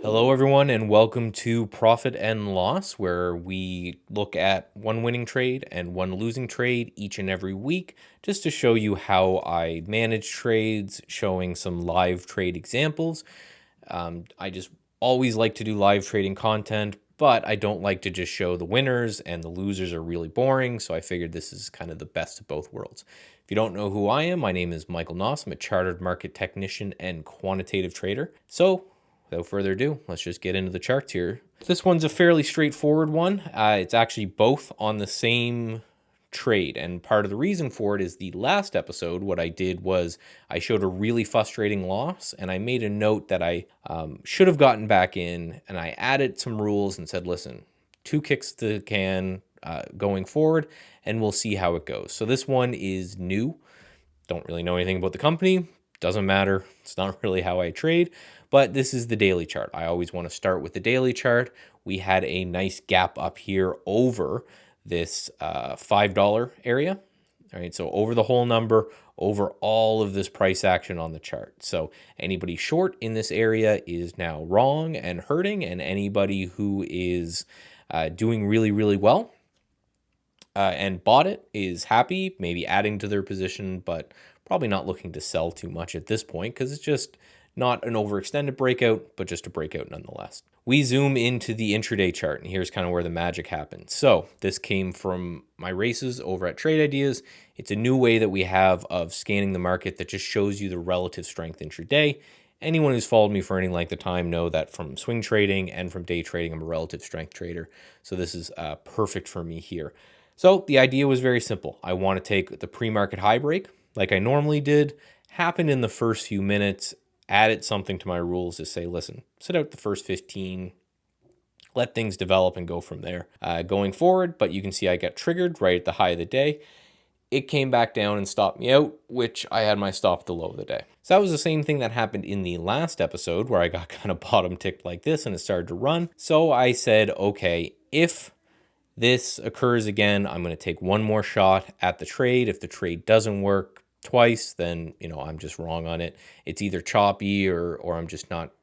Hello everyone and welcome to Profit and Loss, where we look at one winning trade and one losing trade each and every week just to show you how I manage trades, showing some live trade examples. I just always like to do live trading content, but I don't like to just show the winners, and the losers are really boring, so I figured this is kind of the best of both worlds. If you don't know who I am, my name is Michael Nauss. I'm a chartered market technician and quantitative trader. So without further ado, let's just get into the charts here. This one's a fairly straightforward one. It's actually both on the same trade, and part of the reason for it is the last episode, what I did was I showed a really frustrating loss, and I made a note that I should have gotten back in, and I added some rules and said, listen, 2 kicks to the can going forward, and we'll see how it goes. So this one is new. Don't really know anything about the company. Doesn't matter. It's not really how I trade, but this is the daily chart. I always want to start with the daily chart. We had a nice gap up here over this $5 area. All right, so over the whole number, over all of this price action on the chart. So anybody short in this area is now wrong and hurting, and anybody who is doing really, really well and bought it is happy, maybe adding to their position, but probably not looking to sell too much at this point because it's just not an overextended breakout, but just a breakout nonetheless. We zoom into the intraday chart, and here's kind of where the magic happens. So this came from my races over at Trade Ideas. It's a new way that we have of scanning the market that just shows you the relative strength intraday. Anyone who's followed me for any length of time know that from swing trading and from day trading, I'm a relative strength trader. So this is perfect for me here. So the idea was very simple. I want to take the pre-market high break, like I normally did, happened in the first few minutes, added something to my rules to say, listen, sit out the first 15, let things develop and go from there going forward. But you can see I got triggered right at the high of the day. It came back down and stopped me out, which I had my stop at the low of the day. So that was the same thing that happened in the last episode where I got kind of bottom ticked like this and it started to run. So I said, okay, if this occurs again, I'm going to take one more shot at the trade. If the trade doesn't work twice, then, I'm just wrong on it. It's either choppy or I'm just not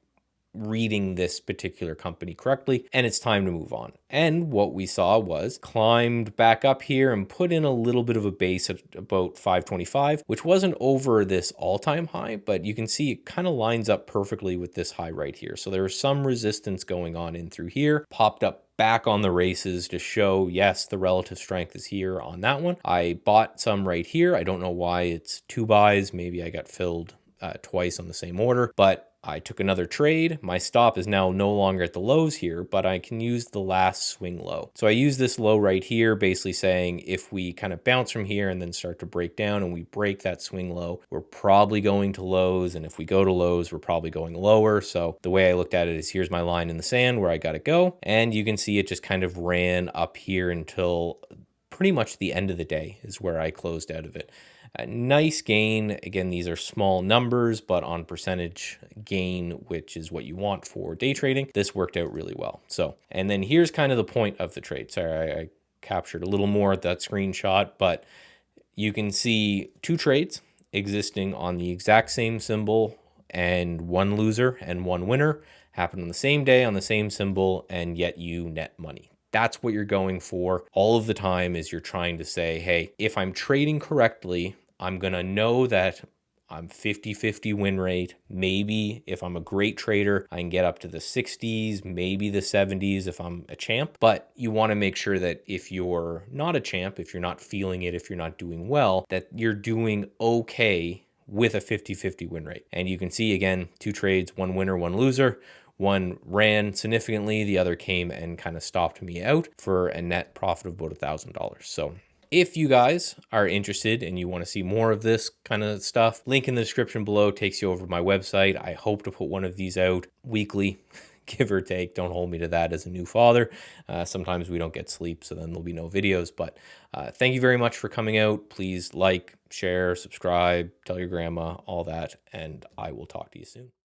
reading this particular company correctly, and it's time to move on. And what we saw was climbed back up here and put in a little bit of a base at about 525, which wasn't over this all-time high, but you can see it kind of lines up perfectly with this high right here. So there was some resistance going on in through here, popped up back on the races to show, yes, the relative strength is here on that one. I bought some right here. I don't know why it's 2 buys. Maybe I got filled twice on the same order, but I took another trade. My stop is now no longer at the lows here, but I can use the last swing low. So I use this low right here, basically saying if we kind of bounce from here and then start to break down and we break that swing low, we're probably going to lows. And if we go to lows, we're probably going lower. So the way I looked at it is here's my line in the sand where I got to go. And you can see it just kind of ran up here until pretty much the end of the day is where I closed out of it. A nice gain. Again, these are small numbers, but on percentage gain, which is what you want for day trading, this worked out really well. So, and then here's kind of the point of the trade. Sorry, I captured a little more at that screenshot, but you can see 2 trades existing on the exact same symbol, and one loser and one winner happened on the same day on the same symbol, and yet you net money. That's what you're going for all of the time, is you're trying to say, hey, if I'm trading correctly, I'm going to know that I'm 50-50 win rate. Maybe if I'm a great trader, I can get up to the 60s, maybe the 70s if I'm a champ. But you want to make sure that if you're not a champ, if you're not feeling it, if you're not doing well, that you're doing okay with a 50-50 win rate. And you can see, again, 2 trades, 1 winner, 1 loser. One ran significantly, the other came and kind of stopped me out for a net profit of about $1,000. So if you guys are interested and you want to see more of this kind of stuff, link in the description below takes you over to my website. I hope to put one of these out weekly, give or take. Don't hold me to that as a new father. Sometimes we don't get sleep, so then there'll be no videos. But thank you very much for coming out. Please like, share, subscribe, tell your grandma, all that, and I will talk to you soon.